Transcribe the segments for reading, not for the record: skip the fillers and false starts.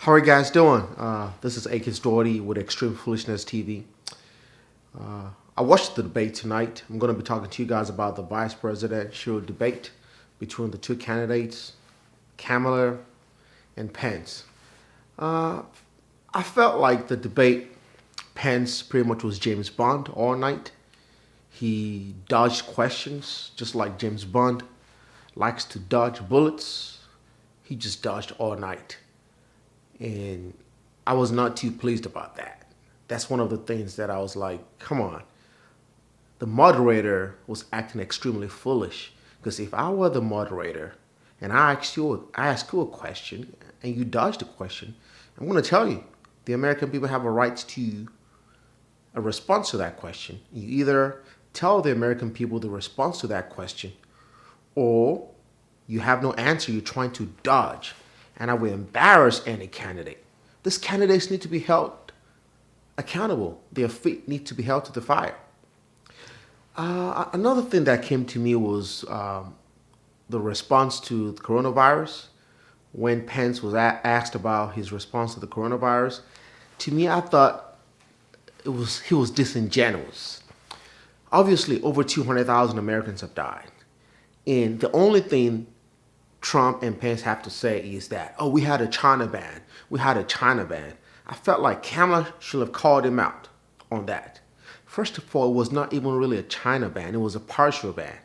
How are you guys doing? This is Akins Doherty with Extreme Foolishness TV. I watched the debate tonight. I'm going to be talking to you guys about the vice presidential debate between the two candidates, Kamala and Pence. I felt like the debate, Pence pretty much was James Bond all night. He dodged questions just like James Bond likes to dodge bullets. He just dodged all night. And I was not too pleased about that. That's one of the things that I was like, come on. The moderator was acting extremely foolish. Because if I were the moderator and I ask you a question and you dodge the question, I'm going to tell you, the American people have a right to a response to that question. You either tell the American people the response to that question, or you have no answer, you're trying to dodge. And I will embarrass any candidate. These candidates need to be held accountable. Their feet need to be held to the fire. Another thing that came to me was the response to the coronavirus. When Pence was asked about his response to the coronavirus, to me, I thought he was disingenuous. Obviously, over 200,000 Americans have died. And the only thing Trump and Pence have to say is that, oh, we had a China ban. We had a China ban. I felt like Kamala should have called him out on that. First of all, it was not even really a China ban. It was a partial ban.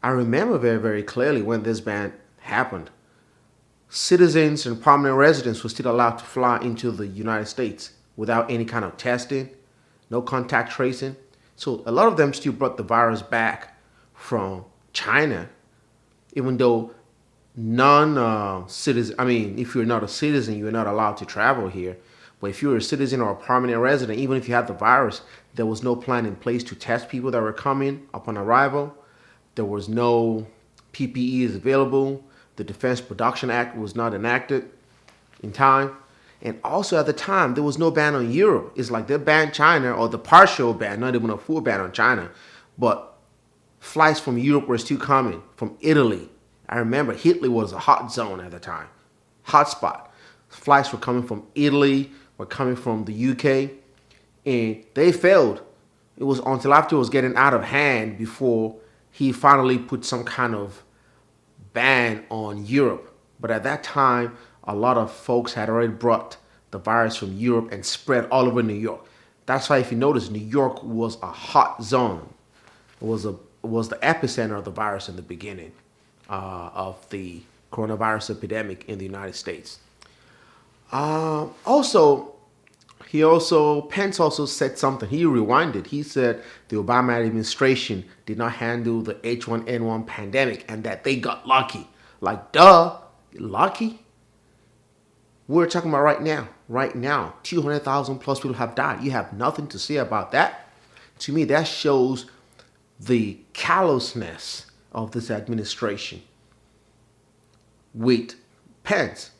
I remember very, very clearly when this ban happened. Citizens and permanent residents were still allowed to fly into the United States without any kind of testing, no contact tracing. So a lot of them still brought the virus back from China, even though non-citizen, if you're not a citizen, you're not allowed to travel here. But if you're a citizen or a permanent resident, even if you had the virus, there was no plan in place to test people that were coming upon arrival. There was no PPEs available. The Defense Production Act was not enacted in time. And also at the time, there was no ban on Europe. It's like they banned China, or the partial ban, not even a full ban on China. But flights from Europe were still coming, from Italy. I remember Italy was a hot zone at the time, hot spot. Flights were coming from Italy, were coming from the UK, and they failed. It was until after it was getting out of hand before he finally put some kind of ban on Europe. But at that time, a lot of folks had already brought the virus from Europe and spread all over New York. That's why if you notice, New York was a hot zone. It was the epicenter of the virus in the beginning of the coronavirus epidemic in the United States. Pence also said something. He rewinded. He said the Obama administration did not handle the H1N1 pandemic and that they got lucky. Like, duh, lucky? We're talking about right now, 200,000 plus people have died. You have nothing to say about that? To me, that shows the callousness of this administration. With Pence,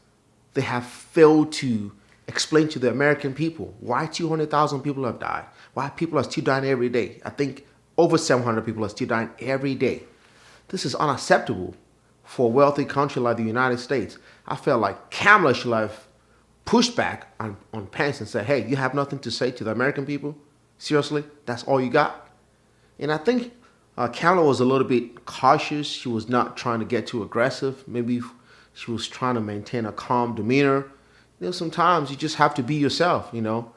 they have failed to explain to the American people why 200,000 people have died, why people are still dying every day. I think over 700 people are still dying every day. This is unacceptable for a wealthy country like the United States. I felt like Kamala should have pushed back on Pence and said, hey, you have nothing to say to the American people? Seriously? That's all you got? And I think Kamala was a little bit cautious. She was not trying to get too aggressive. Maybe she was trying to maintain a calm demeanor. Sometimes you just have to be yourself, People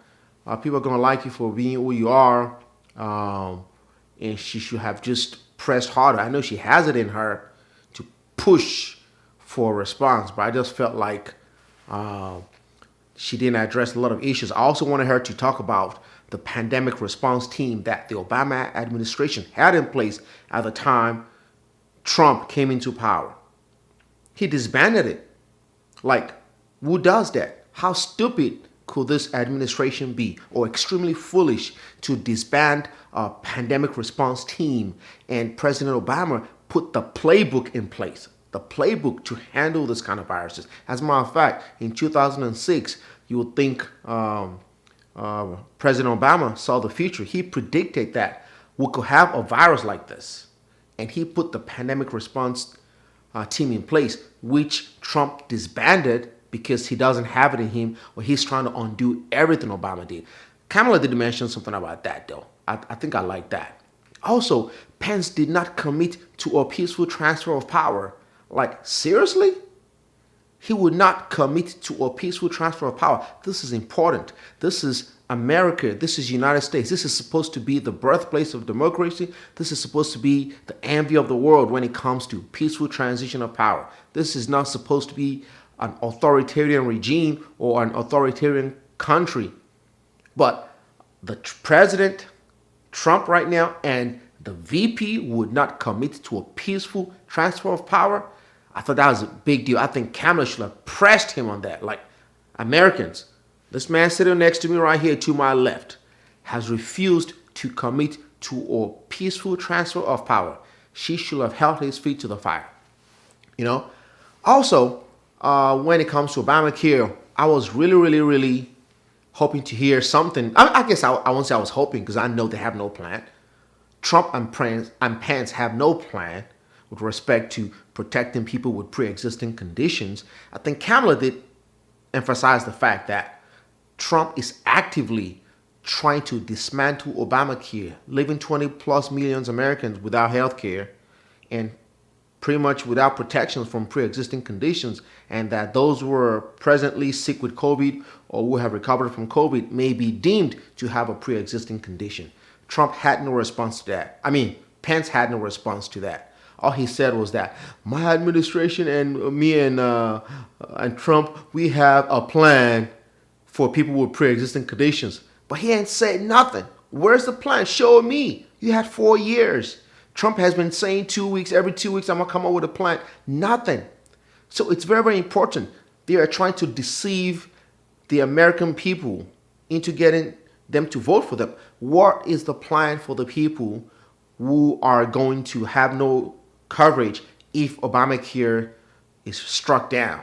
are going to like you for being who you are. And she should have just pressed harder. I know she has it in her to push for a response, but I just felt like she didn't address a lot of issues. I also wanted her to talk about the pandemic response team that the Obama administration had in place at the time Trump came into power. He disbanded it. Like, who does that? How stupid could this administration be, or extremely foolish to disband a pandemic response team? And President Obama put the playbook in place, the playbook to handle this kind of viruses. As a matter of fact, in 2006, you would think President Obama saw the future. He predicted that we could have a virus like this. And he put the pandemic response team in place, which Trump disbanded because he doesn't have it in him, or he's trying to undo everything Obama did. Kamala did mention something about that, though. I think I like that. Also, Pence did not commit to a peaceful transfer of power. Like, seriously? He would not commit to a peaceful transfer of power. This is important. This is America. This is United States. This is supposed to be the birthplace of democracy. This is supposed to be the envy of the world when it comes to peaceful transition of power. This is not supposed to be an authoritarian regime or an authoritarian country. But the president, Trump right now, and the VP would not commit to a peaceful transfer of power. I thought that was a big deal. I think Kamala should have pressed him on that. Like, Americans, this man sitting next to me right here to my left has refused to commit to a peaceful transfer of power. She should have held his feet to the fire. You know? Also, when it comes to Obamacare, I was really hoping to hear something. I guess I won't say I was hoping, because I know they have no plan. Trump and Pence have no plan with respect to protecting people with pre-existing conditions. I think Kamala did emphasize the fact that Trump is actively trying to dismantle Obamacare, leaving 20 plus million Americans without health care and pretty much without protections from pre-existing conditions, and that those who are presently sick with COVID or who have recovered from COVID may be deemed to have a pre-existing condition. Trump had no response to that. Pence had no response to that. All he said was that my administration and me and Trump, we have a plan for people with pre-existing conditions. But he ain't said nothing. Where's the plan? Show me. You had 4 years. Trump has been saying every 2 weeks, I'm going to come up with a plan. Nothing. So it's very important. They are trying to deceive the American people into getting them to vote for them. What is the plan for the people who are going to have no coverage if Obamacare is struck down?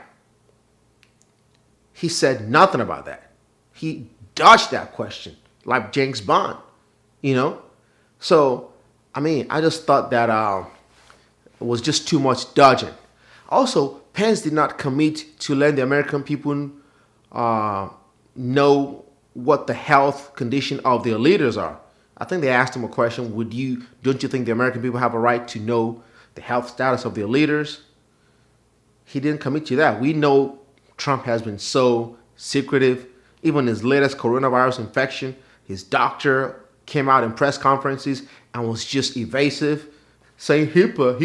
He said nothing about that. He dodged that question like James Bond, So, I just thought that it was just too much dodging. Also, Pence did not commit to letting the American people know what the health condition of their leaders are. I think they asked him a question, don't you think the American people have a right to know the health status of their leaders? He didn't commit to that. We know Trump has been so secretive. Even his latest coronavirus infection, his doctor came out in press conferences and was just evasive, saying HIPAA.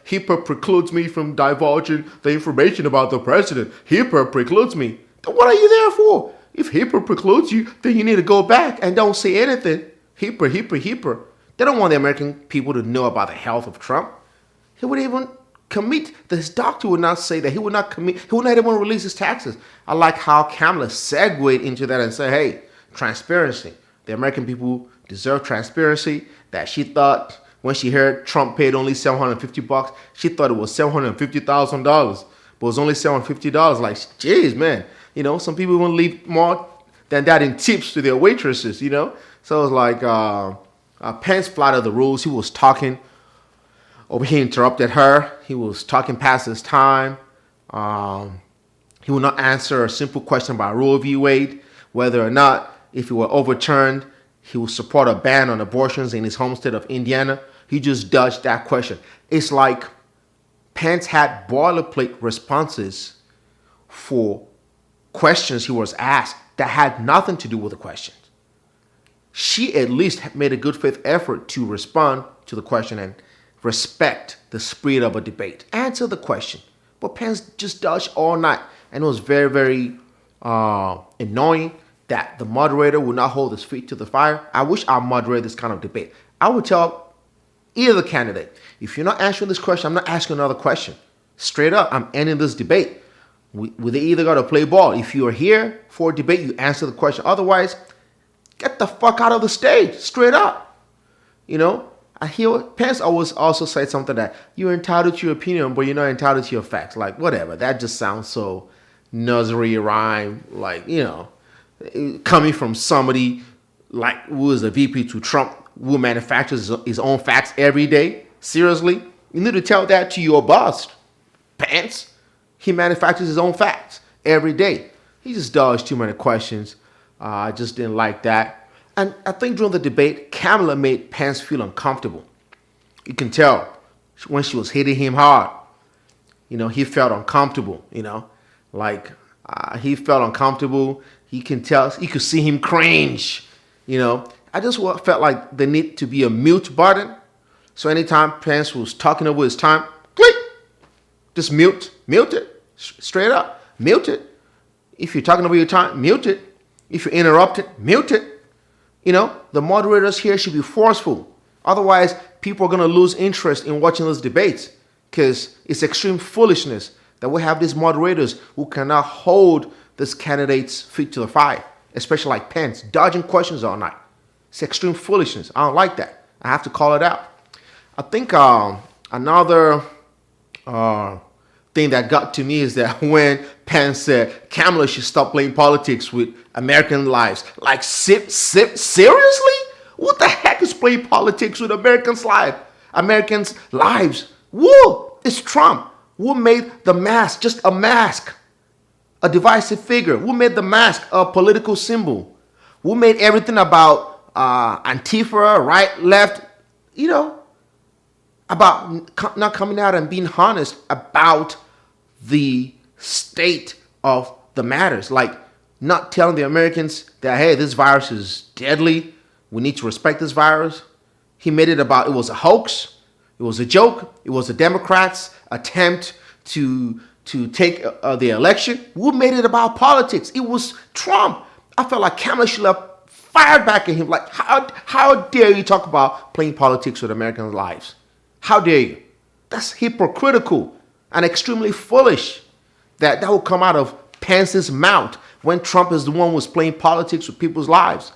HIPAA precludes me from divulging the information about the president. HIPAA precludes me. Then what are you there for? If HIPAA precludes you, then you need to go back and don't say anything. HIPAA. They don't want the American people to know about the health of Trump. He would even commit. His doctor would not say that. He would not commit. He would not even release his taxes. I like how Kamala segued into that and said, hey, transparency. The American people deserve transparency. That she thought when she heard Trump paid only $750, she thought it was $750,000, but it was only $750. Like, geez, man. Some people won't leave more than that in tips to their waitresses, So it was like Pence flouted the rules. He was talking. He interrupted her. He was talking past his time. He would not answer a simple question about Roe v. Wade, whether or not, if it were overturned, he would support a ban on abortions in his home state of Indiana. He just dodged that question. It's like Pence had boilerplate responses for questions he was asked that had nothing to do with the questions. She at least made a good faith effort to respond to the question and respect the spirit of a debate. Answer the question. But Pence just dodged all night. And it was very annoying that the moderator would not hold his feet to the fire. I wish I moderated this kind of debate. I would tell either candidate, if you're not answering this question, I'm not asking another question. Straight up, I'm ending this debate. They either got to play ball. If you are here for a debate, you answer the question. Otherwise, get the fuck out of the stage. Straight up. I hear Pence always also said something that you're entitled to your opinion, but you're not entitled to your facts. Like, whatever. That just sounds so nursery rhyme. Like, coming from somebody like who is a VP to Trump, who manufactures his own facts every day. Seriously? You need to tell that to your boss, Pence. He manufactures his own facts every day. He just dodged too many questions. I just didn't like that. And I think during the debate, Kamala made Pence feel uncomfortable. You can tell when she was hitting him hard. He felt uncomfortable. He felt uncomfortable. He can tell. You could see him cringe. I just felt like there need to be a mute button. So anytime Pence was talking over his time, click, just mute it, straight up, mute it. If you're talking over your time, mute it. If you're interrupted, mute it. The moderators here should be forceful. Otherwise, people are going to lose interest in watching those debates because it's extreme foolishness that we have these moderators who cannot hold this candidate's feet to the fire, especially like Pence, dodging questions all night. It's extreme foolishness. I don't like that. I have to call it out. I think another thing that got to me is that when Pence said Kamala should stop playing politics with American lives. Like, seriously? What the heck is playing politics with Americans' lives? Woo! It's Trump. Who made the mask just a mask? A divisive figure. Who made the mask a political symbol? Who made everything about Antifa, right, left, about not coming out and being honest about the state of the matters. Like, not telling the Americans that, hey, this virus is deadly. We need to respect this virus. He made it about it was a hoax. It was a joke. It was the Democrats' attempt to take the election. Who made it about politics? It was Trump. I felt like Kamala should have fired back at him. Like, how dare you talk about playing politics with Americans' lives? How dare you? That's hypocritical and extremely foolish that will come out of Pence's mouth when Trump is the one who was playing politics with people's lives.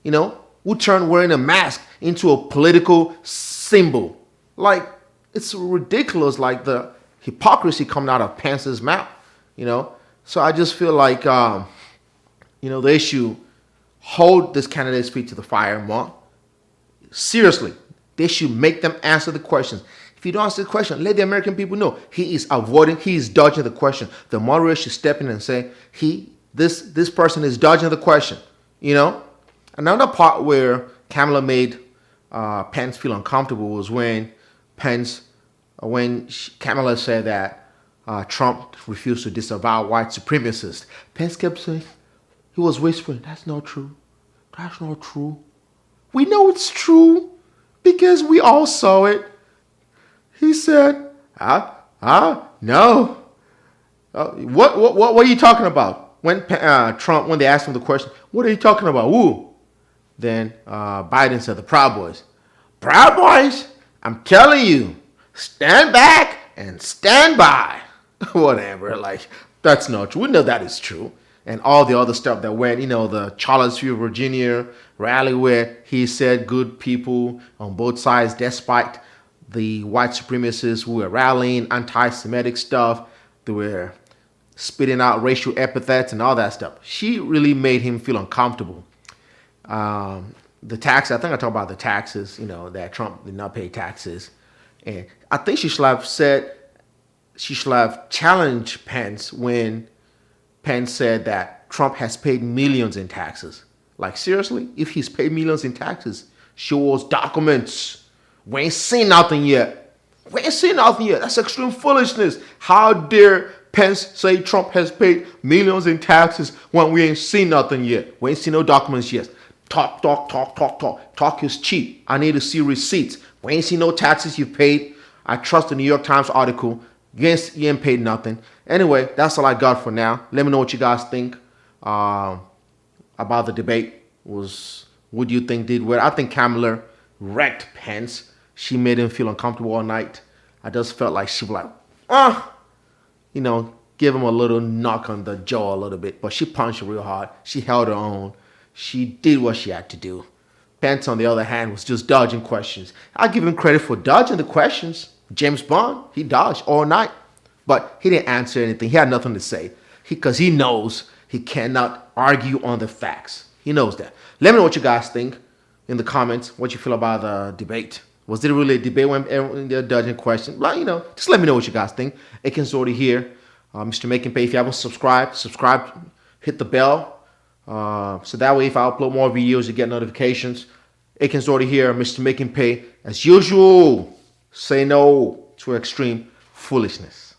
Who turned wearing a mask into a political symbol. Like, it's ridiculous, like the hypocrisy coming out of Pence's mouth, So I just feel like, the issue, hold this candidate's feet to the fire more. Seriously, they should make them answer the questions. If you don't answer the question, let the American people know he is dodging the question. The moderator should step in and say, this person is dodging the question, Another part where Kamala made Pence feel uncomfortable was when Kamala said that Trump refused to disavow white supremacists. Pence kept saying, he was whispering, that's not true. That's not true. We know it's true because we all saw it. He said, no. What are you talking about? When they asked him the question, what are you talking about? Who? Then Biden said, the Proud Boys. Proud Boys? I'm telling you, stand back and stand by. Whatever, like, that's not true. We know that is true. And all the other stuff that went, the Charlottesville, Virginia rally where he said good people on both sides, despite the white supremacists who were rallying anti-Semitic stuff. They were spitting out racial epithets and all that stuff. She really made him feel uncomfortable. The tax, I think I talked about the taxes, that Trump did not pay taxes. And I think she should have challenged Pence when Pence said that Trump has paid millions in taxes. Like, seriously? If he's paid millions in taxes, show us documents. We ain't seen nothing yet. That's extreme foolishness. How dare Pence say Trump has paid millions in taxes when we ain't seen nothing yet? We ain't seen no documents yet. Talk. Talk is cheap. I need to see receipts. We ain't seen no taxes you've paid. I trust the New York Times article. You ain't paid nothing. Anyway, that's all I got for now. Let me know what you guys think about the debate. What do you think did well? I think Kamala wrecked Pence. She made him feel uncomfortable all night. I just felt like she was like, give him a little knock on the jaw a little bit. But she punched real hard. She held her own. She did what she had to do. Pence, on the other hand, was just dodging questions. I give him credit for dodging the questions. James Bond, he dodged all night. But he didn't answer anything. He had nothing to say. Because he knows he cannot argue on the facts. He knows that. Let me know what you guys think in the comments. What you feel about the debate. Was it really a debate when they're dodging questions? Well, just let me know what you guys think. Akin's already here. Mr. Make and Pay. If you haven't subscribe, hit the bell. So that way if I upload more videos, you get notifications. Aiken's already here, Mr. Make and Pay. As usual, say no to extreme foolishness.